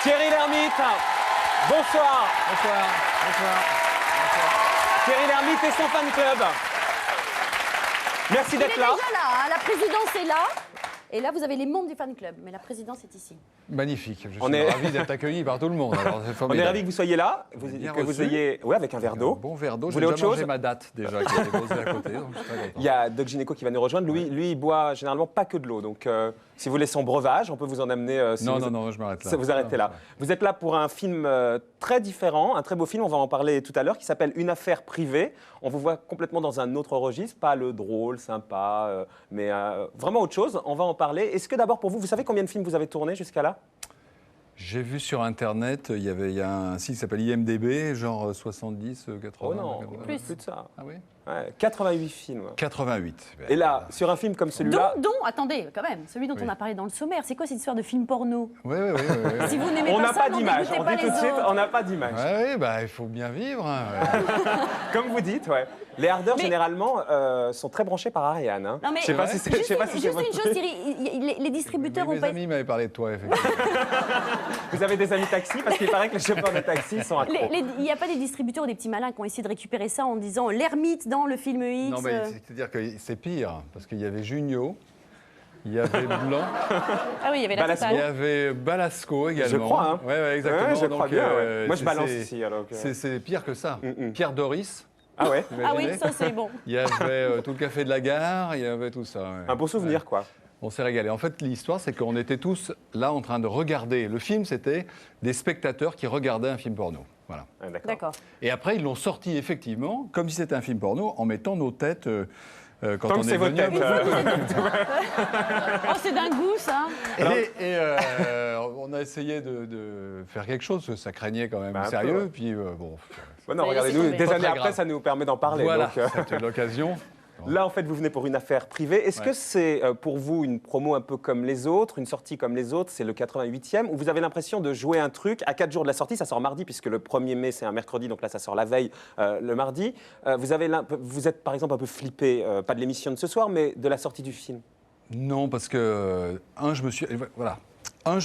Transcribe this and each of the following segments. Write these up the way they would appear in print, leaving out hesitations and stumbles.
Thierry Lhermitte, bonsoir. Bonsoir. Thierry Lhermitte et son fan club. Merci Il est d'être déjà là. là, hein, la présidence est là. Et là, vous avez les membres du fan club, mais la présidence est ici. Magnifique. Je On suis est- ravi d'être accueilli par tout le monde. Alors, c'est On est formidable. ravis que vous soyez là, Bien que vous reçu. ayez... Oui, avec un verre d'eau. Un bon verre d'eau. Vous J'ai voulez déjà autre chose mangé ma date déjà qui était posée à côté. Donc je suis très content. Il y a Doc Gynéco qui va nous rejoindre. Lui, il boit généralement pas que de l'eau. Donc, si vous voulez son breuvage, on peut vous en amener. Si Non, vous... non, je m'arrête là. Ça, vous arrêtez là. Vous êtes là pour un film très différent, un très beau film, on va en parler tout à l'heure, qui s'appelle Une affaire privée. On vous voit complètement dans un autre registre, pas le drôle, sympa, mais vraiment autre chose. On va en parler. Est-ce que d'abord pour vous, vous savez combien de films vous avez tourné jusqu'à là? J'ai vu sur Internet, il y a un site qui s'appelle IMDB, genre 70, 80. Oh non, Plus. de ça. Ah oui Ouais, 88 films. 88. Et là, sur un film comme celui-là, Attendez, quand même, celui dont Oui. on a parlé dans le sommaire, c'est quoi cette histoire de film porno? Oui. Si vous n'aimez on n'a pas ça, pas n'en d'image. dégoûtez On pas dit les tout de suite, autres. on n'a pas d'image. Oui, bah, il faut bien vivre. Hein, ouais. Comme vous dites, ouais. Les hardeurs, Mais- généralement, sont très branchés par Ariane. Hein. Non, mais Je sais pas si c'est juste, je sais pas si c'est juste votre une chose, truc. Thierry, les distributeurs Mes ont pas... amis m'avaient parlé de toi, effectivement. Vous avez des amis taxi parce qu'il paraît que les chauffeurs de taxi sont accros. Il n'y a pas des distributeurs ou des petits malins qui ont essayé de récupérer ça en disant l'ermite dans le film X. Non, mais c'est-à-dire que c'est pire, parce qu'il y avait Junio, il y avait Blanc, Ah oui, il y avait la Balasco. il y totale. avait Balasco également. Je crois, hein. Oui, exactement. Ouais, je crois Donc, bien. Ouais. Moi, je c'est- balance c'est- ici. Alors que- C'est pire que ça. Mm. Pierre Doris. Ah ouais, Ah oui, imaginez. ça c'est bon. Il y avait tout le café de la gare, il y avait tout ça. ouais. un beau souvenir, Ouais. quoi. On s'est régalé. En fait, l'histoire, c'est qu'on était tous là en train de regarder. Le film, c'était des spectateurs qui regardaient un film porno. Voilà. Ah, d'accord. D'accord. Et après, ils l'ont sorti effectivement, comme si c'était un film porno, en mettant nos têtes quand Tant on que est c'est votre venu. tête. Oh, c'est d'un goût, ça. On a essayé de faire quelque chose, parce que ça craignait quand même Bah, un peu, sérieux. ouais. Puis bon, Bon, non, Mais regardez, laissez nous, tomber. des Pas années très après, grave. ça nous permet d'en parler. voilà, donc, c'était l'occasion. Là, en fait, vous venez pour une affaire privée. Est-ce Ouais. que c'est pour vous une promo un peu comme les autres, une sortie comme les autres, c'est le 88e, ou vous avez l'impression de jouer un truc à 4 jours de la sortie, ça sort mardi, puisque le 1er mai, c'est un mercredi, donc là, ça sort la veille, le mardi. Vous êtes, par exemple, un peu flippé, pas de l'émission de ce soir, mais de la sortie du film. Non, parce que, je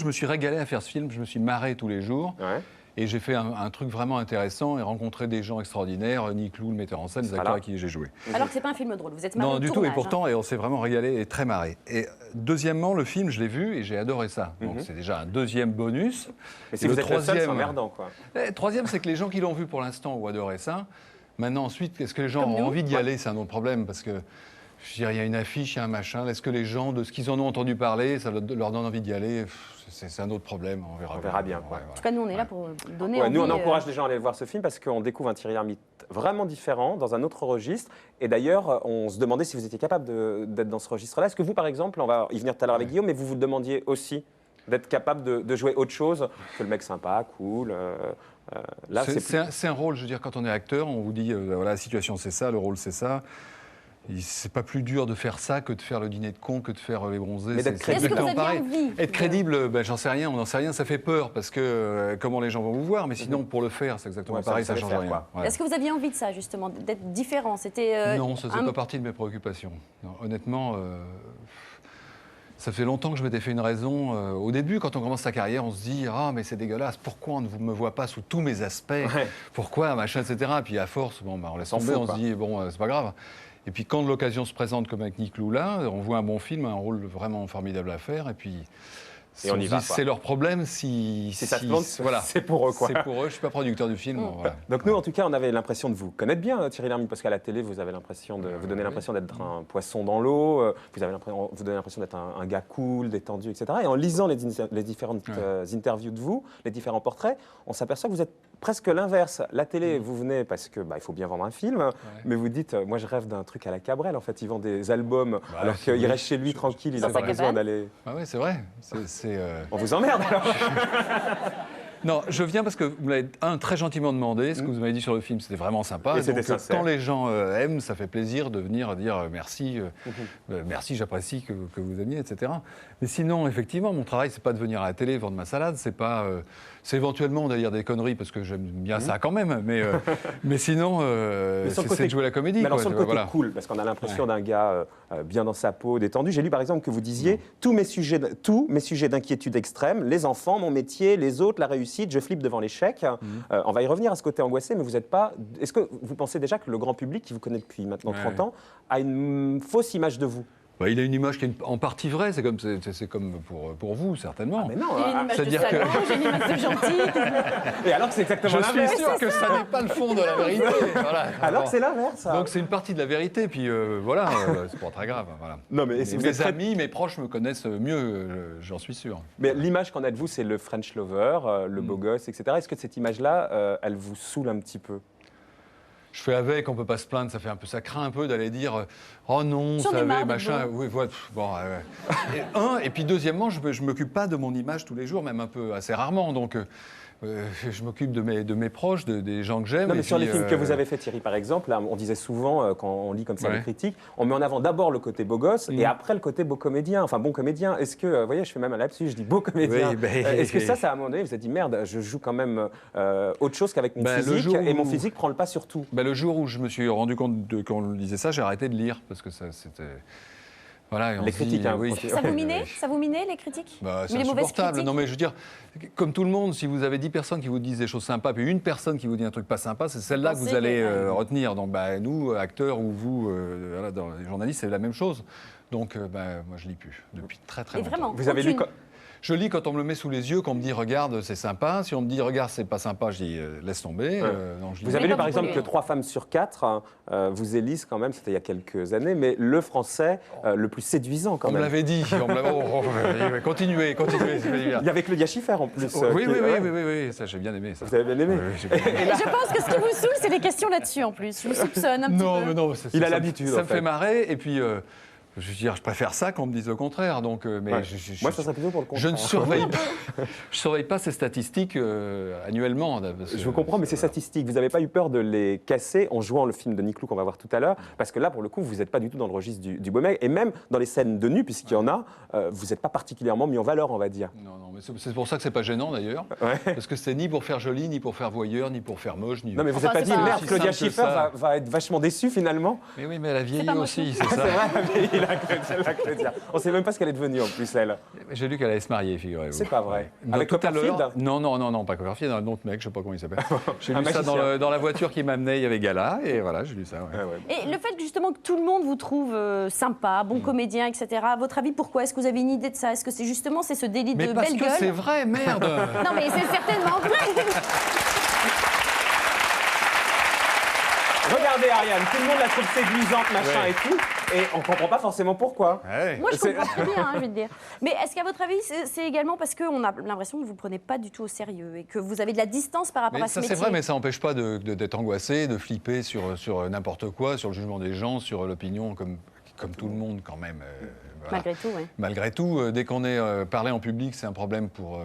me suis régalé à faire ce film, je me suis marré tous les jours. Ouais. Et j'ai fait un truc vraiment intéressant et rencontré des gens extraordinaires, Nick Lou, le metteur en scène, les Voilà. acteurs à qui j'ai joué. Alors que c'est pas un film drôle, vous êtes marré Non, au du tout, tournage, et pourtant, et on s'est vraiment régalé et très marré. Et deuxièmement, le film, je l'ai vu et j'ai adoré ça. Donc c'est déjà un deuxième bonus. Mais si Et vous le êtes le seul, c'est troisième- emmerdant, quoi. Le troisième, c'est que les gens qui l'ont vu pour l'instant ont adoré ça. Maintenant, ensuite, est-ce que les gens Comme ont nous. envie d'y aller? C'est un autre problème, parce que je veux dire, il y a une affiche, il y a un machin. Est-ce que les gens, de ce qu'ils en ont entendu parler, ça leur donne envie d'y aller? C'est un autre problème, on verra. On verra bien, ouais. En tout cas, nous, on est là pour donner Ouais, envie. nous, on encourage les gens à aller voir ce film parce qu'on découvre un Thierry Lhermitte vraiment différent, dans un autre registre. Et d'ailleurs, on se demandait si vous étiez capable d'être dans ce registre-là. Est-ce que vous, par exemple, on va y venir tout à l'heure avec Guillaume, mais vous vous demandiez aussi d'être capable de jouer autre chose que le mec sympa, cool là, C'est un rôle, je veux dire, quand on est acteur, on vous dit, voilà, la situation c'est ça, le rôle c'est ça. C'est pas plus dur de faire ça que de faire le dîner de con, que de faire les bronzés. Mais d'être C'est crédible. Est-ce que vous exactement aviez pareil. envie Être crédible, ben, j'en sais rien, on n'en sait rien, ça fait peur, parce que comment les gens vont vous voir, mais sinon, pour le faire, c'est exactement Ouais, ça, pareil, vous ça savez change faire, rien. quoi. Ouais. Est-ce que vous aviez envie de ça, justement, d'être différent? C'était Non, ça, c'est pas partie de mes préoccupations. Non, honnêtement, ça fait longtemps que je m'étais fait une raison. Au début, quand on commence sa carrière, on se dit « Ah, mais c'est dégueulasse, pourquoi on ne me voit pas sous tous mes aspects Ouais. Pourquoi, machin, etc. » Puis à force, bon, bah, on laisse S'en tomber, fout, on quoi. se dit « Bon, c'est pas grave. » Et puis quand l'occasion se présente comme avec Nick Lou là, on voit un bon film, un rôle vraiment formidable à faire, et puis... Et on y se va, dit, quoi. c'est leur problème si ça se plante, voilà. c'est pour eux, quoi. C'est pour eux, je suis pas producteur du film. Voilà. Donc nous, en tout cas, on avait l'impression de vous connaître bien, Thierry Lhermitte, parce qu'à la télé, vous avez l'impression de, vous donnez l'impression d'être un poisson dans l'eau, vous donnez l'impression d'être un gars cool, détendu, etc. Et en lisant les différentes interviews de vous, les différents portraits, on s'aperçoit que vous êtes presque l'inverse. La télé, vous venez parce que il faut bien vendre un film, mais vous dites, moi je rêve d'un truc à la Cabrel. En fait, il vend des albums, alors c'est qu'il vrai. reste chez lui tranquille, il n'a Dans pas sa besoin cabane. d'aller. Ah ouais, c'est vrai. On vous emmerde alors. Non, je viens parce que vous m'avez très gentiment demandé ce que vous m'avez dit sur le film. C'était vraiment sympa. Et c'était donc, sincère. quand les gens aiment, ça fait plaisir de venir dire merci, merci, j'apprécie que vous aimiez, etc. Mais sinon, effectivement, mon travail, c'est pas de venir à la télé vendre ma salade, c'est pas, c'est éventuellement d'ailleurs des conneries parce que j'aime bien ça quand même. Mais sinon, c'est de jouer la comédie. Mais alors quoi, sur le côté voilà. cool, parce qu'on a l'impression d'un gars bien dans sa peau, détendu. J'ai lu par exemple que vous disiez tous mes sujets d'inquiétude extrême, les enfants, mon métier, les autres, la réussite, je flippe devant l'échec. On va y revenir à ce côté angoissé, mais vous n'êtes pas. Est-ce que vous pensez déjà que le grand public qui vous connaît depuis maintenant 30 ans a une fausse image de vous? Bah, il a une image qui est en partie vraie, c'est comme pour vous, certainement. Mais non, J'ai une image de c'est-à-dire que- salon, j'ai une image de gentil. et alors que c'est exactement Je suis l'inverse. sûr que ça n'est pas le fond de la vérité. Voilà. Alors que c'est l'inverse. ça. Donc c'est une partie de la vérité, puis voilà, c'est pas très grave. Voilà. Non, mais si vous mes êtes très- amis, mes proches me connaissent mieux, j'en suis sûr. Mais l'image qu'on a de vous, c'est le French lover, le beau gosse, etc. Est-ce que cette image-là, elle vous saoule un petit peu? Je fais avec, on peut pas se plaindre, ça craint un peu d'aller dire oh non, J'en ai ça marre avait de machin. vous. Oui, voilà, bon, et puis deuxièmement, je m'occupe pas de mon image tous les jours, même un peu assez rarement, donc je m'occupe de mes proches, des gens que j'aime. Non, mais et sur puis, les films que vous avez fait, Thierry, par exemple, là, on disait souvent, quand on lit comme ça les critiques, on met en avant d'abord le côté beau gosse et après le côté beau comédien, enfin bon comédien. Est-ce que, vous voyez, je fais même un lapsus, je dis beau comédien. Oui, ben, Est-ce que ça, à un moment donné, vous avez dit merde, je joue quand même autre chose qu'avec mon Ben, le physique jour et mon où- physique prend le pas sur tout? Le jour où je me suis rendu compte qu'on disait ça, j'ai arrêté de lire parce que c'était. Voilà, et on Les se dit, critiques, hein, oui. franchement. Ça vous minait? Ça vous minait, les critiques? Bah, c'est Mais les mauvaises insupportable. critiques? Non, mais je veux dire, comme tout le monde, si vous avez 10 personnes qui vous disent des choses sympas, puis une personne qui vous dit un truc pas sympa, c'est celle-là que vous Pensez allez que- retenir. Donc, nous, acteurs ou vous, voilà, dans les journalistes, c'est la même chose. Donc, moi, je lis plus depuis très très Et longtemps. vraiment? Vous avez lu aucune. Je lis quand on me le met sous les yeux, qu'on me dit regarde, c'est sympa. Si on me dit regarde, c'est pas sympa, je dis laisse tomber. Non, je lis Vous pas. avez Mais lu par pas exemple beaucoup, que 3 femmes sur 4 vous élisent quand même, c'était il y a quelques années, mais le français le plus séduisant quand On me même. l'avait dit. On me l'avait... continuez. c'est bien. Il y avait Claudia Schiffer en plus. Oui, qui- oui, ouais. oui, ça j'ai bien aimé ça. Vous avez bien aimé. Oui, j'ai bien aimé. Et je pense que ce qui vous saoule, c'est les questions là-dessus en plus. Je vous soupçonne un petit Non, peu. mais non, Il a ça- l'habitude, Ça en me fait. fait marrer, et puis je veux dire, je préfère ça qu'on me dise le contraire. Donc, mais Ouais. Moi, ça serait plutôt pour le je contraire. je surveille pas ces statistiques annuellement. Je vous comprends, mais ces statistiques, vous n'avez pas eu peur de les casser en jouant le film de Niclou qu'on va voir tout à l'heure? Parce que là, pour le coup, vous n'êtes pas du tout dans le registre du beau mec. Et même dans les scènes de nu, puisqu'il y en a, vous n'êtes pas particulièrement mis en valeur, on va dire. Non, mais c'est pour ça que c'est pas gênant d'ailleurs, parce que c'est ni pour faire joli, ni pour faire voyeur, ni pour faire moche, ni. Non, mais vous Enfin, n'êtes pas c'est dit, pas merde, aussi Claudia simple que Schiffer ça. va être vachement déçue finalement. Mais oui, mais elle a vieilli pas aussi, moche. c'est ça. C'est vrai, mais il a Claudia. On ne sait même pas ce qu'elle est devenue en plus, elle. J'ai lu qu'elle allait se marier, figurez-vous. C'est pas vrai. Ouais. Avec Tout à Copperfield? l'heure. Non, pas Copperfield, un autre mec, je sais pas comment il s'appelle. J'ai Un lu ça magicien. dans la voiture qui m'amenait, il y avait Gala, et voilà, j'ai lu ça. Ouais. Ah ouais. Et le fait justement que tout le monde vous trouve sympa, bon comédien, etc. À votre avis, pourquoi? Est-ce que vous avez une idée de ça? Est-ce que c'est justement ce délit Mais de parce belle que c'est gueule? vrai, merde. Non, mais c'est certainement vrai. Regardez Ariane, tout le monde la trouve séduisante, machin Ouais. et tout, et on comprend pas forcément pourquoi. Ouais. Moi, je C'est- comprends très bien, je vais te dire. Mais est-ce qu'à votre avis, c'est également parce qu'on a l'impression que vous ne prenez pas du tout au sérieux et que vous avez de la distance par rapport Mais à ce ça métier? c'est vrai, mais ça n'empêche pas d'être angoissé, de flipper sur n'importe quoi, sur le jugement des gens, sur l'opinion, comme tout le monde quand même. Voilà. Malgré tout, oui. Malgré tout, dès qu'on est parlé en public, c'est un problème pour.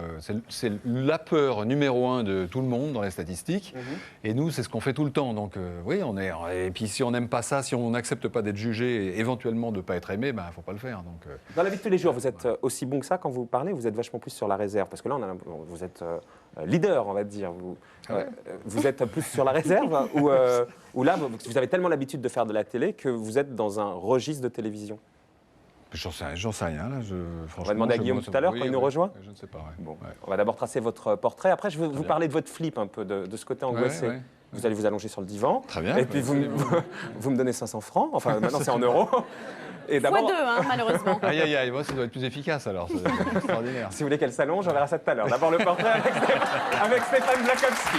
C'est la peur numéro 1 de tout le monde dans les statistiques. Et nous, c'est ce qu'on fait tout le temps. Donc, oui, on est. Et puis, si on n'aime pas ça, si on n'accepte pas d'être jugé et éventuellement de ne pas être aimé, il ne faut pas le faire. Donc, Dans la vie de tous les jours, vous êtes aussi bon que ça quand vous parlez, vous êtes vachement plus sur la réserve, parce que là, vous êtes leader, on va dire. Vous êtes plus sur la réserve, ou là, vous avez tellement l'habitude de faire de la télé que vous êtes dans un registre de télévision. j'en sais rien. Là, On va demander à Guillaume tout à l'heure quand il nous rejoint. Je ne sais pas. Ouais. Bon, Ouais. on va d'abord tracer votre portrait. Après, je vais vous bien. parler de votre flip un peu, de ce côté angoissé. Ouais. Vous allez vous allonger sur le divan. Très bien. Et puis vous me donnez 500 francs. Enfin, maintenant c'est en euros. Et Fois d'abord, deux, hein, malheureusement. Aïe, moi, ça doit être plus efficace alors. C'est extraordinaire. si vous voulez qu'elle s'allonge, on verra ça tout à l'heure. D'abord le portrait avec Stéphane Blakowski.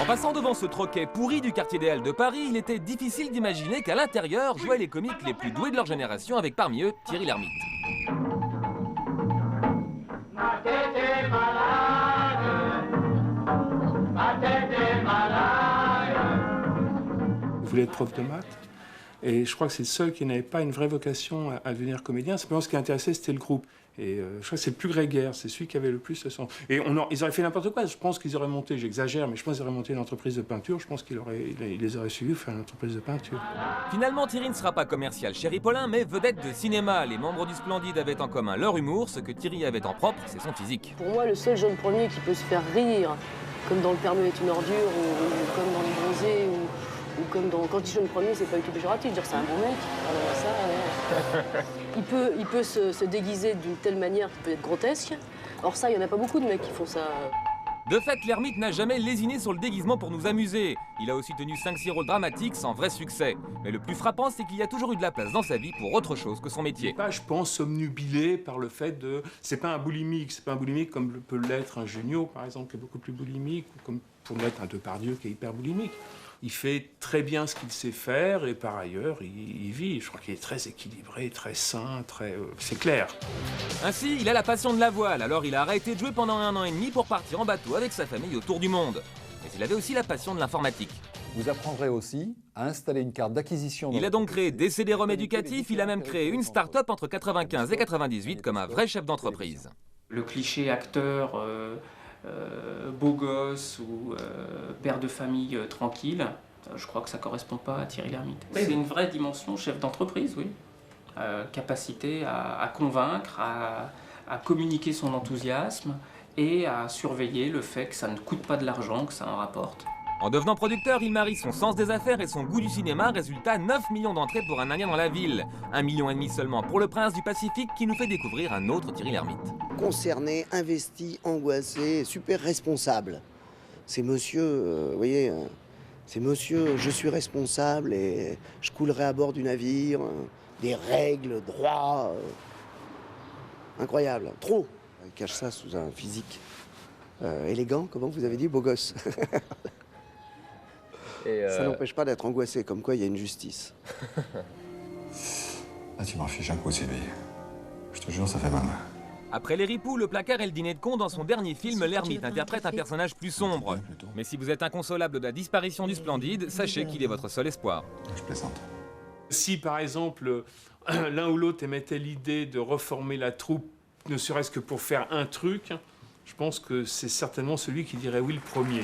En passant devant ce troquet pourri du quartier des Halles de Paris, il était difficile d'imaginer qu'à l'intérieur jouaient les comiques les plus doués de leur génération, avec parmi eux Thierry Lhermitte. Vous voulez être prof de maths? Et je crois que c'est le seul qui n'avait pas une vraie vocation à devenir comédien. Simplement, ce qui intéressait, c'était le groupe. Et je crois que c'est le plus grégaire, c'est celui qui avait le plus le sens. Et ils auraient fait n'importe quoi. Je pense qu'ils auraient monté, j'exagère, mais je pense qu'ils auraient monté une entreprise de peinture. Je pense qu'ils les auraient suivis pour faire une entreprise de peinture. Finalement, Thierry ne sera pas commercial chez Ripollin, mais vedette de cinéma. Les membres du Splendide avaient en commun leur humour, ce que Thierry avait en propre, c'est son physique. Pour moi, le seul jeune premier qui peut se faire rire, comme dans Le Père Noël est une ordure, ou comme dans Les Bronzés, ou comme dans... Quand je dis jeune premier, c'est pas du tout péjoratif, dire c'est un bon mec. Alors ça, il peut se déguiser d'une telle manière qu'il peut être grotesque. Or ça, il y en a pas beaucoup de mecs qui font ça. De fait, l'ermite n'a jamais lésiné sur le déguisement pour nous amuser. Il a aussi tenu 5-6 rôles dramatiques sans vrai succès. Mais le plus frappant, c'est qu'il y a toujours eu de la place dans sa vie pour autre chose que son métier. Pas, je pense, omnubilé par le fait de... C'est pas un boulimique, c'est pas un boulimique comme peut l'être un Junio, par exemple, qui est beaucoup plus boulimique, ou comme pour l'être un Depardieu qui est hyper boulimique. Il fait très bien ce qu'il sait faire et par ailleurs, il vit. Je crois qu'il est très équilibré, très sain, c'est clair. Ainsi, il a la passion de la voile, alors il a arrêté de jouer pendant 1 an et demi pour partir en bateau avec sa famille autour du monde. Mais il avait aussi la passion de l'informatique. Vous apprendrez aussi à installer une carte d'acquisition. Il a donc créé des CD-ROM éducatifs, il a même créé une start-up entre 95 et 98 comme un vrai chef d'entreprise. Le cliché acteur beau gosse ou père de famille tranquille, je crois que ça ne correspond pas à Thierry Lhermitte. C'est une vraie dimension chef d'entreprise, oui. Capacité à convaincre, à communiquer son enthousiasme et à surveiller le fait que ça ne coûte pas de l'argent, que ça en rapporte. En devenant producteur, il marie son sens des affaires et son goût du cinéma. Résultat, 9 millions d'entrées pour un Indien dans la ville. 1,5 million seulement pour le Prince du Pacifique qui nous fait découvrir un autre Thierry Lhermitte. Concerné, investi, angoissé, super responsable. C'est monsieur, vous voyez, c'est monsieur, je suis responsable et je coulerai à bord du navire, des règles, droits. Incroyable, trop. Il cache ça sous un physique élégant, comment vous avez dit, beau gosse. Ça n'empêche pas d'être angoissé, comme quoi il y a une justice. Ah, tu m'en fiches un coup, Sylvie. Je te jure, ça fait mal. Après Les Ripoux, Le Placard et le Dîner de con, dans son dernier film, Lhermitte interprète un personnage plus sombre. Mais si vous êtes inconsolable de la disparition du Splendide, sachez qu'il est votre seul espoir. Je plaisante. Si, par exemple, l'un ou l'autre émettait l'idée de reformer la troupe, ne serait-ce que pour faire un truc, je pense que c'est certainement celui qui dirait oui le premier.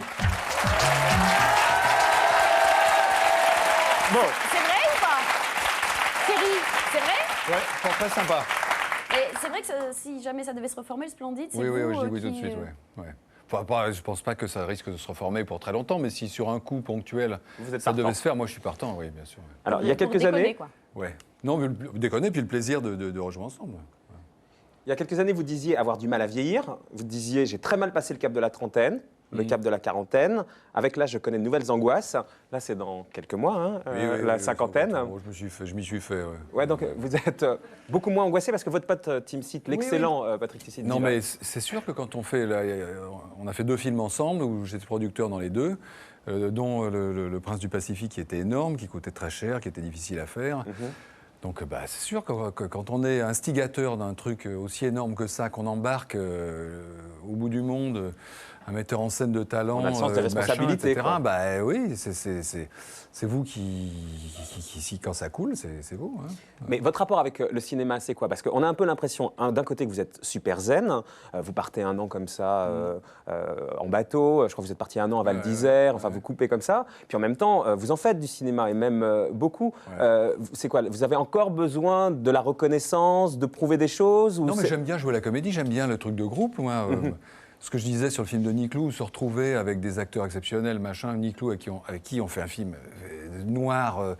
Bon. C'est vrai ou pas Thierry, c'est vrai? Ouais, très sympa. Et c'est vrai que si jamais ça devait se reformer, le Splendide, c'est oui, vous je dis oui qui... tout de suite, ouais. Enfin, je pense pas que ça risque de se reformer pour très longtemps, mais si sur un coup ponctuel, ça devait se faire, moi je suis partant, oui, bien sûr. Ouais. Alors, il y a quelques années... Quoi. Ouais. Non, mais déconner, puis le plaisir de rejouer ensemble. Il y a quelques années, vous disiez avoir du mal à vieillir. Vous disiez, j'ai très mal passé le cap de la trentaine, le cap de la quarantaine. Avec l'âge, je connais de nouvelles angoisses. Là, c'est dans quelques mois, hein, la cinquantaine. Je m'y suis fait. Ouais, donc vous êtes beaucoup moins angoissé parce que votre pote Tim Seat, l'excellent Patrick Timsit. Non, mais c'est sûr que quand on fait... on a fait 2 films ensemble, où j'étais producteur dans les 2, dont le Prince du Pacifique, qui était énorme, qui coûtait très cher, qui était difficile à faire. Donc c'est sûr que quand on est instigateur d'un truc aussi énorme que ça, qu'on embarque au bout du monde, un metteur en scène de talent, on a le sens des responsabilités, etc. Bah oui, c'est vous qui, quand ça coule, c'est vous. Hein. Mais votre rapport avec le cinéma, c'est quoi? Parce qu'on a un peu l'impression, d'un côté, que vous êtes super zen. Vous partez 1 an comme ça en bateau. Je crois que vous êtes parti 1 an à Val d'Isère. Enfin, vous coupez comme ça. Puis en même temps, vous en faites du cinéma et même beaucoup. C'est quoi? Vous avez encore besoin de la reconnaissance, de prouver des choses? Non, mais j'aime bien jouer la comédie. J'aime bien le truc de groupe, moi. Ce que je disais sur le film de Niclou, se retrouver avec des acteurs exceptionnels, machin, Niclou avec qui on fait un film noir,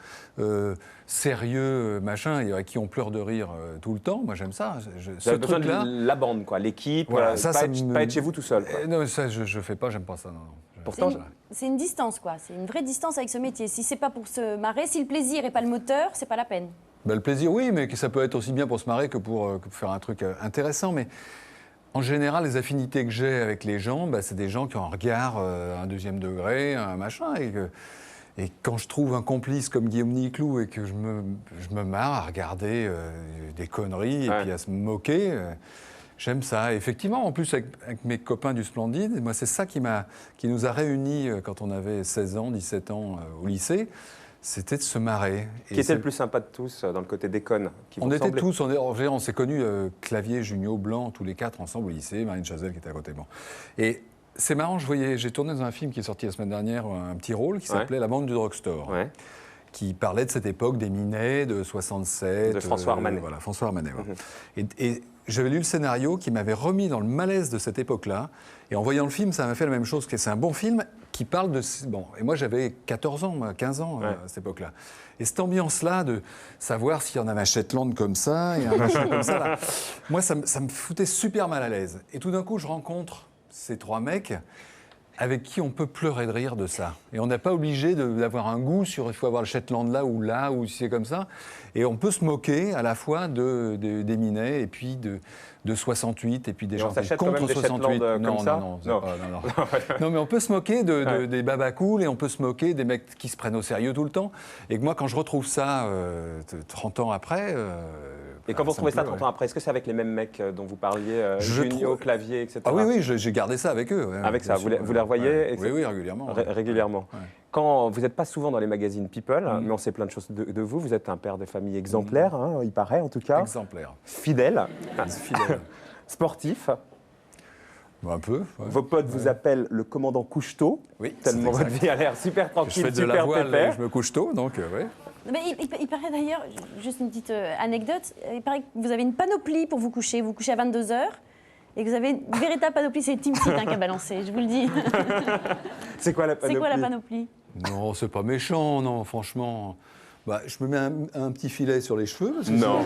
sérieux, machin, et avec qui on pleure de rire tout le temps. Moi, j'aime ça. Vous avez besoin de la bande, quoi, l'équipe, voilà, pas être chez vous tout seul. Quoi. Non, ça, je fais pas, j'aime pas ça. Non. Pourtant, c'est une distance, quoi. C'est une vraie distance avec ce métier. Si c'est pas pour se marrer, si le plaisir n'est pas le moteur, c'est pas la peine. Ben, le plaisir, oui, mais ça peut être aussi bien pour se marrer que pour faire un truc intéressant. Mais en général, les affinités que j'ai avec les gens, c'est des gens qui ont un regard, un 2e degré, un machin. Et quand je trouve un complice comme Guillaume Niclou et que je me marre à regarder des conneries et puis à se moquer, j'aime ça. Et effectivement, en plus, avec mes copains du Splendide, moi, c'est ça qui nous a réunis quand on avait 16 ans, 17 ans au lycée. C'était de se marrer. Qui était le plus sympa de tous dans le côté déconne qui vous On était ressemblait tous, on s'est connus, Clavier, Junio, Blanc, tous les 4 ensemble au lycée, Marine Chazelle qui était à côté de moi. Et c'est marrant, j'ai tourné dans un film qui est sorti la semaine dernière, un petit rôle qui s'appelait La bande du drugstore. Ouais. Qui parlait de cette époque des Minets, de 67. De François Armanet. Voilà, François Armanet. Voilà. Et j'avais lu le scénario qui m'avait remis dans le malaise de cette époque-là. Et en voyant le film, ça m'a fait la même chose. C'est un bon film qui parle de... Bon, et moi, j'avais 14 ans, 15 ans à cette époque-là. Et cette ambiance-là de savoir s'il y en avait un Shetland comme ça et un machin comme ça, là, moi, ça me foutait super mal à l'aise. Et tout d'un coup, je rencontre ces 3 mecs avec qui on peut pleurer de rire de ça. Et on n'est pas obligé d'avoir un goût sur il faut avoir le Shetland là, ou si c'est comme ça. Et on peut se moquer à la fois des Minets et puis de 68 et puis des gens contre 68. Non, Non, mais on peut se moquer des babacools et on peut se moquer des mecs qui se prennent au sérieux tout le temps. Et que moi, quand je retrouve ça 30 ans après... Et quand vous retrouvez ça 30 ans après, est-ce que c'est avec les mêmes mecs dont vous parliez, Junio, Clavier, etc. Ah oui, j'ai gardé ça avec eux. Avec ça, vous les revoyez Oui, régulièrement. Régulièrement. Ouais. Quand vous n'êtes pas souvent dans les magazines People, mais on sait plein de choses de vous, vous êtes un père de famille exemplaire, il paraît en tout cas. Exemplaire. Fidèle. Fidèle. Sportif. Un peu. Ouais. Vos potes vous appellent le commandant couche-tôt. Oui, tellement votre vie a l'air super tranquille, je fais de super la voile pépère. et je me couche tôt, donc oui. Mais il paraît d'ailleurs, juste une petite anecdote, il paraît que vous avez une panoplie pour vous couchez à 22h et que vous avez une véritable panoplie, c'est Team Fit qui a balancé, je vous le dis. C'est quoi la panoplie? C'est quoi la panoplie? Non, c'est pas méchant, non, franchement. Bah, je me mets un petit filet sur les cheveux. Parce que non.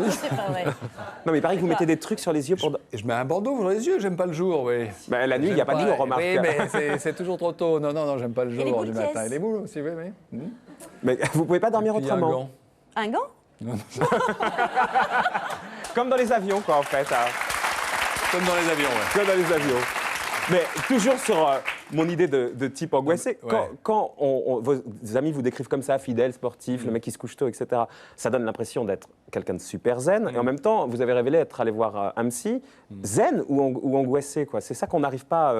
C'est pas vrai. Non, mais il paraît que vous mettez des trucs sur les yeux pour... Je mets un bandeau sur les yeux, j'aime pas le jour, oui. Bah, la nuit, il n'y a pas de nuit, on remarque. Oui, mais c'est toujours trop tôt. Non, j'aime pas le jour du matin. Et les boules aussi, oui. Mais vous pouvez pas dormir autrement. Un gant? Non. Comme dans les avions, quoi, en fait. Comme dans les avions, ouais. Comme dans les avions. Mais toujours sur mon idée de type angoissé, quand vos amis vous décrivent comme ça, fidèle, sportif, le mec qui se couche tôt, etc., ça donne l'impression d'être quelqu'un de super zen. Et en même temps, vous avez révélé être allé voir un psy, zen ou angoissé, quoi. C'est ça qu'on n'arrive pas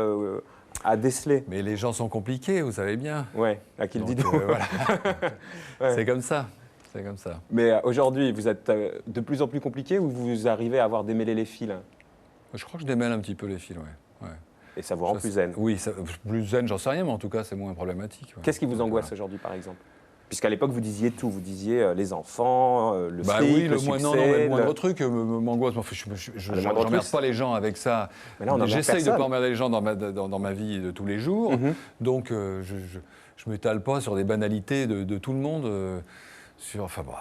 à déceler. Mais les gens sont compliqués, vous savez bien. Ouais, à qui le dites voilà. Ouais. C'est comme ça. C'est comme ça. Mais aujourd'hui, vous êtes de plus en plus compliqué ou vous arrivez à avoir démêlé les fils? Je crois que je démêle un petit peu les fils, ouais. Et ça vous rend plus zen? Oui, plus zen, j'en sais rien, mais en tout cas, c'est moins problématique. Ouais. Qu'est-ce qui vous angoisse aujourd'hui, par exemple? Puisqu'à l'époque, vous disiez tout. Vous disiez les enfants, le fric, le succès... Non, le moindre truc m'angoisse. Je n'emmerde pas les gens avec ça. J'essaye de ne pas emmerder les gens dans ma vie de tous les jours. Donc, je ne m'étale pas sur des banalités de tout le monde. Enfin bon,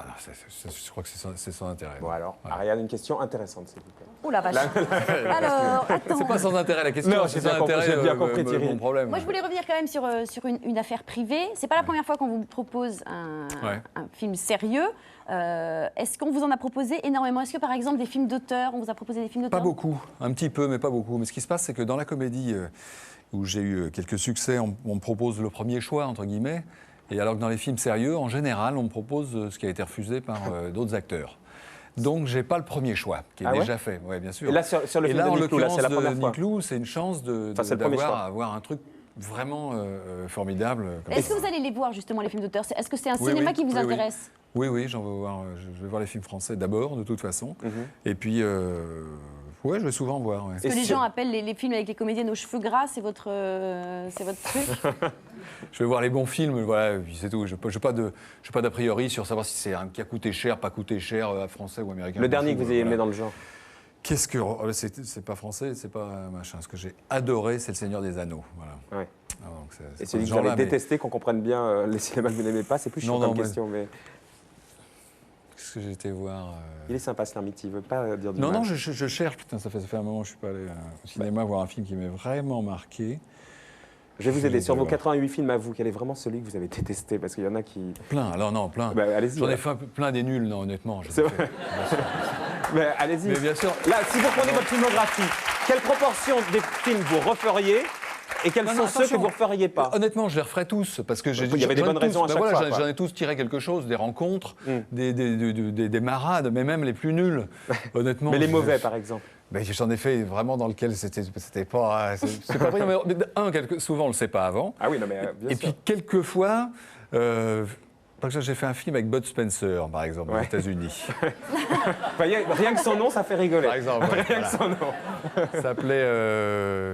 je crois que c'est sans intérêt. Bon alors, Ariane, une question intéressante, s'il vous plaît. Ouh la vache. Alors, attends. C'est pas sans intérêt la question, c'est sans intérêt. J'ai bien compris, Thierry. Mon problème. Moi, je voulais revenir quand même sur une affaire privée. C'est pas la première fois qu'on vous propose un film sérieux. Est-ce qu'on vous en a proposé énormément? Est-ce que, par exemple, des films d'auteur, on vous a proposé des films d'auteur? Pas beaucoup, un petit peu, mais pas beaucoup. Mais ce qui se passe, c'est que dans la comédie, où j'ai eu quelques succès, on me propose le premier choix, entre guillemets. Et alors que dans les films sérieux, en général, on me propose ce qui a été refusé par d'autres acteurs. Donc, j'ai pas le premier choix, qui est déjà fait. Oui, bien sûr. Et là, sur le film de Niclou, c'est la première fois. Niclou, c'est une chance d'avoir un truc vraiment formidable. Est-ce que vous allez les voir, justement, les films d'auteur? Est-ce que c'est un cinéma qui vous intéresse? Oui, j'en veux voir. Je vais voir les films français d'abord, de toute façon. Et puis... Oui, je vais souvent voir. Ouais. Est-ce que les gens appellent les films avec les comédiennes aux cheveux gras, c'est votre truc? Je vais voir les bons films, voilà, puis c'est tout. Je n'ai pas d'a priori sur savoir si c'est un qui a coûté cher, pas coûté cher, français ou américain. Le dernier que vous avez aimé dans le genre? Qu'est-ce que... C'est pas français, c'est pas machin. Ce que j'ai adoré, c'est Le Seigneur des Anneaux. Voilà. Ouais. Et celui que vous avez détesté, qu'on comprenne bien les cinémas que vous n'aimez pas, c'est plus chiant comme question, mais... Qu'est-ce que j'ai été voir Il est sympa, ce l'ermite, il veut pas dire du mal. Non, je cherche. Putain, ça fait un moment que je suis pas allé au cinéma voir un film qui m'ait vraiment marqué. Je vais vous aider. Sur vos 88 films à vous, quel est vraiment celui que vous avez détesté? Parce qu'il y en a qui... Plein, alors non, plein. Bah, allez-y. J'en ai fait plein des nuls, non, honnêtement. C'est vrai. Mais allez-y. Mais bien sûr. Là, si vous prenez votre filmographie, quelle proportion des films vous referiez et quels sont ceux que vous ne referiez pas? Honnêtement, je les referais tous, parce que il y avait des bonnes raisons à chaque fois. J'en ai tous tiré quelque chose, des rencontres, des marades, mais même les plus nuls, honnêtement. Mais les mauvais, par exemple? Ben, j'en ai fait vraiment dans lequel c'était pas... C'est pas vrai, mais souvent on le sait pas avant. Ah oui, non mais bien sûr. Et puis quelquefois... Par exemple, j'ai fait un film avec Bud Spencer, par exemple, aux États-Unis. Rien que son nom, ça fait rigoler. Par exemple, Rien que son nom. Ça s'appelait,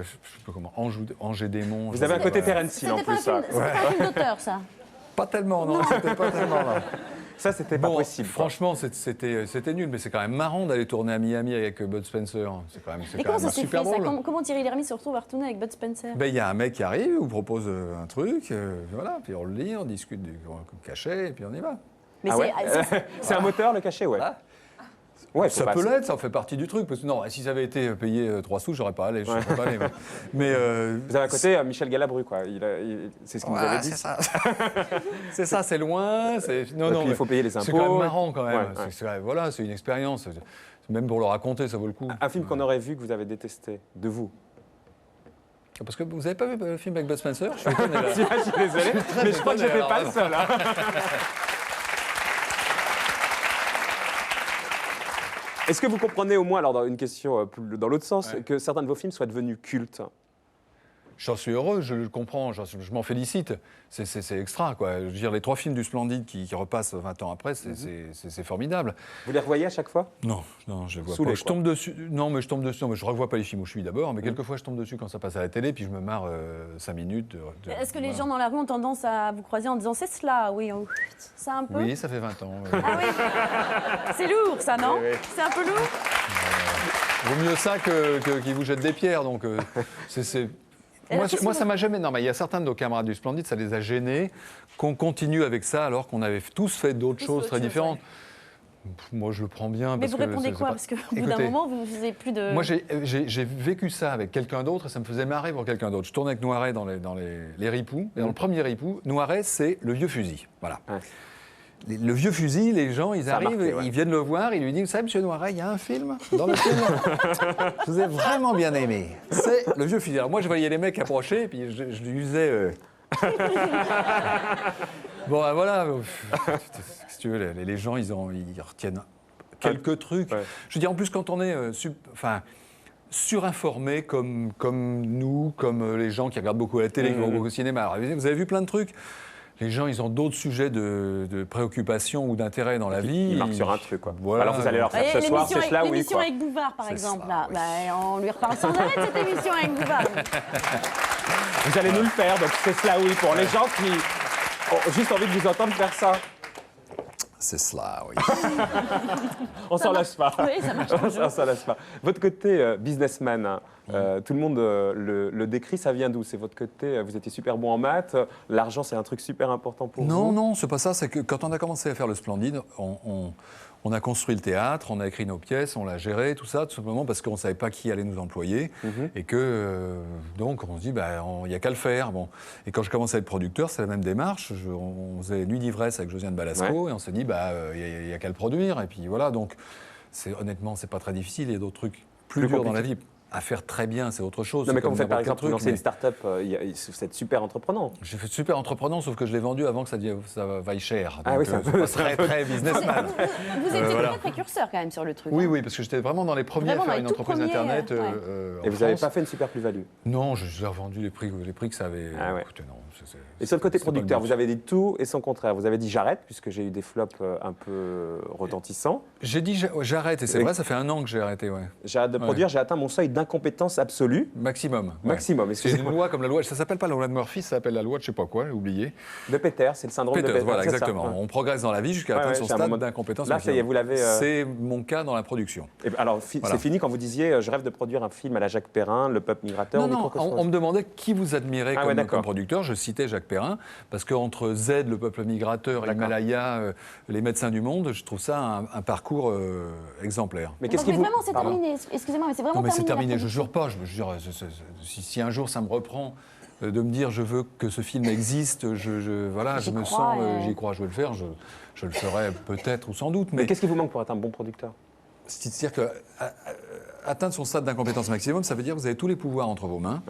je sais pas comment, Ange et démon. Vous avez un côté Terence Hill en C'était pas, plus. Ça, c'était pas un film d'auteur, ça. Pas tellement, non, c'était pas tellement là. ça c'était pas possible. quoi. Franchement, c'était nul, mais c'est quand même marrant d'aller tourner à Miami avec Bud Spencer. C'est quand même, Et comment ça s'est super fait, ça drôle. Comment Thierry Lhermitte se retrouve à retourner avec Bud Spencer? Ben, il y a un mec qui arrive, vous propose un truc, voilà, puis on le lit, on discute du cachet, et puis on y va. Mais Ah ouais c'est un moteur, le cachet, ouais. Ah. Ouais, Ça peut l'être, ça en fait partie du truc. Parce que non, si ça avait été payé 3 sous, j'aurais pas allé. Je serais pas allé, mais Vous avez à côté Michel Galabru, quoi. C'est ce que vous avez dit. C'est ça. C'est ça, c'est loin. Non, non, il faut payer les impôts. C'est quand même marrant, quand même. Ouais. Voilà, c'est une expérience. Même pour le raconter, ça vaut le coup. Un film qu'on aurait vu que vous avez détesté, de vous. Parce que vous n'avez pas vu le film avec Bud Spencer? Je suis étonné, là. Je suis désolé, mais je crois que je n'étais pas le seul. Hein. Est-ce que vous comprenez au moins, alors dans une question dans l'autre sens, que certains de vos films soient devenus cultes? J'en suis heureux, je le comprends, je m'en félicite. C'est extra, quoi. Je veux dire, les 3 films du Splendide qui repassent 20 ans après, c'est formidable. Vous les revoyez à chaque fois? Non, je vois Saoulé, pas. Je tombe dessus. Non, mais je tombe dessus. Non, mais je revois pas les films où je suis d'abord, mais quelquefois je tombe dessus quand ça passe à la télé, puis je me marre 5 minutes. Est-ce que les gens dans la rue ont tendance à vous croiser en disant c'est cela? Oui, ça un peu. Oui, ça fait 20 ans. Ah oui. C'est lourd, ça, non? Oui. C'est un peu lourd. Vaut mieux ça qu'ils vous jettent des pierres, donc c'est. Moi, ça m'a jamais. Non, mais il y a certains de nos camarades du Splendide, ça les a gênés qu'on continue avec ça alors qu'on avait tous fait d'autres choses très différentes. Moi, je le prends bien. Mais parce vous que répondez quoi? Parce qu'au bout d'un moment, vous n'avez plus de. Moi, j'ai vécu ça avec quelqu'un d'autre et ça me faisait marrer pour quelqu'un d'autre. Je tournais avec Noiret dans les Ripoux. Et dans le premier Ripou, Noiret, c'est le vieux fusil. Voilà. Ouais. Le vieux fusil, les gens, ils arrivent, ils viennent le voir, ils lui disent, vous savez, monsieur Noiret, il y a un film, dans le film, je vous ai vraiment bien aimé. C'est le vieux fusil. Alors moi, je voyais les mecs approcher, et puis je lui disais... Bon, ben voilà, si tu veux, les gens, ils retiennent quelques trucs. Ouais. Je veux dire, en plus, quand on est surinformé comme nous, comme les gens qui regardent beaucoup la télé, qui vont beaucoup au cinéma, alors, vous avez vu plein de trucs. Les gens, ils ont d'autres sujets de préoccupation ou d'intérêt dans la vie. Ils marquent sur un truc, quoi. Voilà. Alors vous allez leur faire ce soir, c'est cela, oui. L'émission avec Bouvard, par exemple, là. Oui. On lui reparle sans arrêt de cette émission avec Bouvard. Vous allez nous le faire, donc c'est cela, oui, pour les gens qui ont juste envie de vous entendre faire ça. C'est cela, oui. On s'en lasse pas. Oui, ça marche. On s'en lasse pas. Votre côté businessman, hein, tout le monde le décrit, ça vient d'où? C'est votre côté, vous étiez super bon en maths, l'argent c'est un truc super important pour vous? Non, c'est pas ça. C'est que quand on a commencé à faire le Splendide, on a construit le théâtre, on a écrit nos pièces, on l'a géré, tout ça, tout simplement parce qu'on ne savait pas qui allait nous employer. Et que, donc, on se dit, il n'y a qu'à le faire. Bon. Et quand je commençais à être producteur, c'est la même démarche. On faisait Nuit d'ivresse avec Josiane Balasco, et on s'est dit, il n'y a qu'à le produire. Et puis voilà, donc, honnêtement, c'est pas très difficile. Il y a d'autres trucs plus durs dans la vie. À faire très bien, c'est autre chose. Non, mais quand vous faites par exemple lancer une start-up, vous êtes super entreprenant. J'ai fait super entreprenant, sauf que je l'ai vendu avant que ça vaille cher. Donc, ah oui, c'est un peu très businessman. Vous étiez très précurseur quand même sur le truc. Oui, parce que j'étais vraiment dans les premiers à faire une entreprise Internet. Et vous n'avez pas fait une super plus-value? Non, j'ai revendu les prix que ça avait. Ah ouais. Écoutez, non, et sur le côté producteur, vous avez dit tout et son contraire. Vous avez dit j'arrête, puisque j'ai eu des flops un peu retentissants. J'ai dit j'arrête, et c'est vrai, ça fait 1 an que j'ai arrêté. Ouais. J'arrête de produire, j'ai atteint mon seuil d'incompétence absolue. Maximum. Maximum, excusez-moi. C'est une loi comme la loi, ça s'appelle pas la loi de Murphy, ça s'appelle la loi de je sais pas quoi, j'ai oublié. De Peters, c'est le syndrome de Peters. Voilà, exactement. Ça. On progresse dans la vie jusqu'à atteindre son stade d'incompétence. Là, ça y est, vous l'avez. C'est mon cas dans la production. Et alors, c'est fini quand vous disiez je rêve de produire un film à la Jacques Perrin, Le Peuple Migrateur. Non, on me demandait qui vous admirait comme producteur. Je citais Jacques Perrin, parce qu'entre Z, Le Peuple Migrateur, Himalaya, Les Médecins du Monde, je trouve ça un parcours exemplaire. Mais qu'est-ce qui vous... Vraiment, c'est terminé. Excusez-moi, mais c'est vraiment terminé. Non, mais c'est terminé, je jure pas. Si un jour ça me reprend de me dire je veux que ce film existe, je me sens, j'y crois, je veux le faire, je le ferai peut-être ou sans doute. Mais qu'est-ce qui vous manque pour être un bon producteur? C'est-à-dire que atteindre son stade d'incompétence maximum, ça veut dire que vous avez tous les pouvoirs entre vos mains,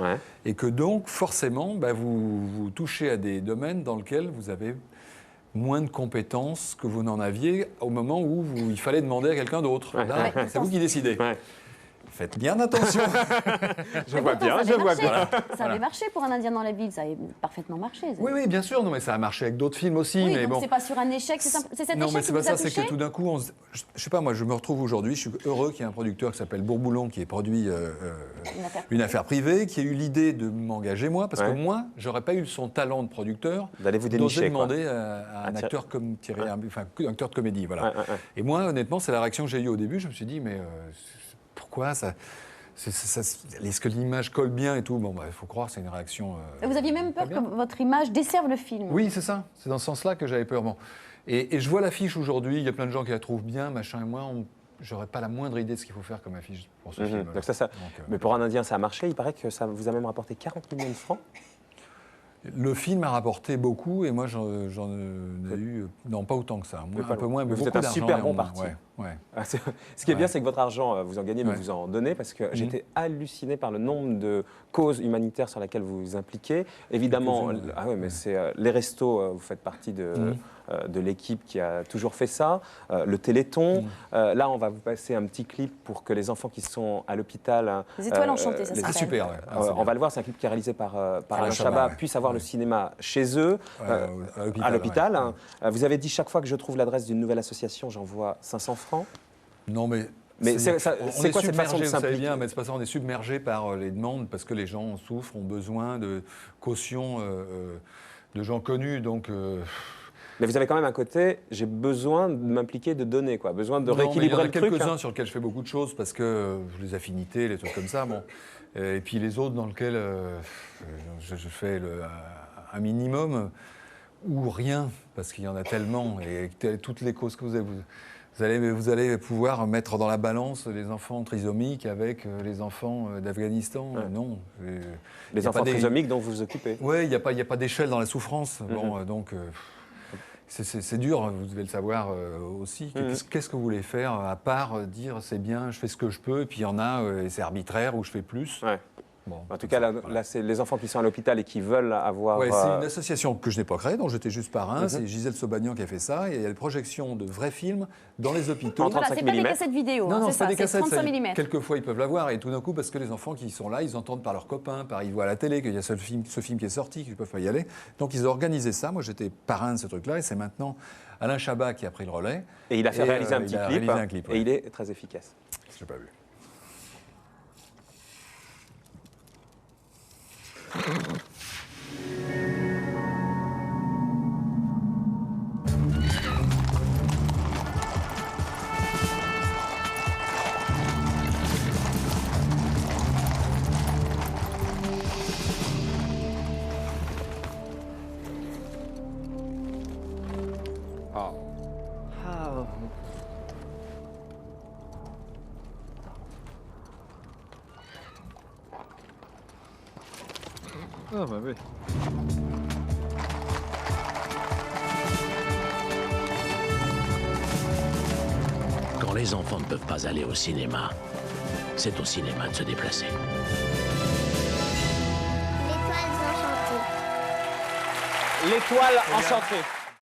et que donc forcément, vous touchez à des domaines dans lesquels vous avez moins de compétences que vous n'en aviez au moment où il fallait demander à quelqu'un d'autre. Là, c'est vous qui décidez. Faites bien attention. Je vois bien, je vois bien. Ça avait marché pour Un Indien dans la ville, ça avait parfaitement marché. Oui, oui, bien sûr. Non, mais ça a marché avec d'autres films aussi. Oui, mais donc bon. c'est pas sur un échec, c'est cet Non, échec mais qui c'est vous pas a ça, c'est touché que tout d'un coup, je sais pas, moi, je me retrouve aujourd'hui, je suis heureux qu'il y ait un producteur qui s'appelle Bourboulon, qui ait produit une affaire privée, qui a eu l'idée de m'engager moi, parce que moi, j'aurais pas eu son talent de producteur d'aller vous d'oser dénicher, demander à un acteur comme Thierry Lhermitte, enfin, un acteur de comédie, voilà. Ouais. Et moi, honnêtement, c'est la réaction que j'ai eue au début. Je me suis dit, mais pourquoi ça... Est-ce que l'image colle bien et tout? Bon, il faut croire, c'est une réaction. Vous aviez même peur que votre image desserve le film. Oui, c'est ça. C'est dans ce sens-là que j'avais peur. Bon. Et je vois l'affiche aujourd'hui, il y a plein de gens qui la trouvent bien, machin, et moi, j'aurais pas la moindre idée de ce qu'il faut faire comme affiche pour ce film. Donc mais pour Un Indien, ça a marché. Il paraît que ça vous a même rapporté 40 millions de francs. Le film a rapporté beaucoup et moi j'en ai eu, non pas autant que ça, un peu moins, mais vous êtes beaucoup un super bon d'argent, parti. Ouais. Ce qui est bien, c'est que votre argent, vous en gagnez, mais vous en donnez, parce que j'étais halluciné par le nombre de causes humanitaires sur lesquelles vous vous impliquez. Évidemment, mais c'est les restos, vous faites partie de l'équipe qui a toujours fait ça, le Téléthon. Là, on va vous passer un petit clip pour que les enfants qui sont à l'hôpital... Les étoiles enchantées, ça s'appelle. Super, on va le voir, c'est un clip qui est réalisé par Alain Chabat, puissent avoir le cinéma chez eux, à l'hôpital. Vous avez dit chaque fois que je trouve l'adresse d'une nouvelle association, j'envoie 500 francs. Non, mais c'est quoi cette façon de vous savez s'impliquer? bien, mais c'est pas ça, on est submergé par les demandes parce que les gens souffrent, ont besoin de caution de gens connus, donc... Mais vous avez quand même un côté, j'ai besoin de m'impliquer, de donner, quoi, besoin de rééquilibrer le truc. Il y en a quelques-uns sur lesquels je fais beaucoup de choses parce que les affinités, les trucs comme ça, bon. Et puis les autres dans lesquels je fais un minimum ou rien, parce qu'il y en a tellement, et toutes les causes que vous allez pouvoir mettre dans la balance les enfants trisomiques avec les enfants d'Afghanistan. Non. Les enfants trisomiques dont vous vous occupez. Oui, il n'y a pas d'échelle dans la souffrance. Bon, donc... C'est dur, vous devez le savoir aussi. Qu'est-ce que vous voulez faire à part dire c'est bien, je fais ce que je peux, et puis il y en a et c'est arbitraire ou je fais plus. Ouais. Bon, en tout cas, là, c'est les enfants qui sont à l'hôpital et qui veulent avoir... Ouais, c'est une association que je n'ai pas créée, dont j'étais juste parrain. C'est Gisèle Sobagnan qui a fait ça. Et il y a des projections de vrais films dans les hôpitaux. En 35 c'est mm. pas des cassettes vidéo, non, c'est ça, des cassettes, 35 mm. Quelquefois, ils peuvent l'avoir. Et tout d'un coup, parce que les enfants qui sont là, ils entendent par leurs copains, ils voient à la télé qu'il y a ce film qui est sorti, qu'ils ne peuvent pas y aller. Donc, ils ont organisé ça. Moi, j'étais parrain de ce truc-là. Et c'est maintenant Alain Chabat qui a pris le relais. Et il a fait réaliser un petit clip. Et il est très efficace. Je n'ai pas vu. Ah bah oui. Quand les enfants ne peuvent pas aller au cinéma, c'est au cinéma de se déplacer. L'étoile enchantée.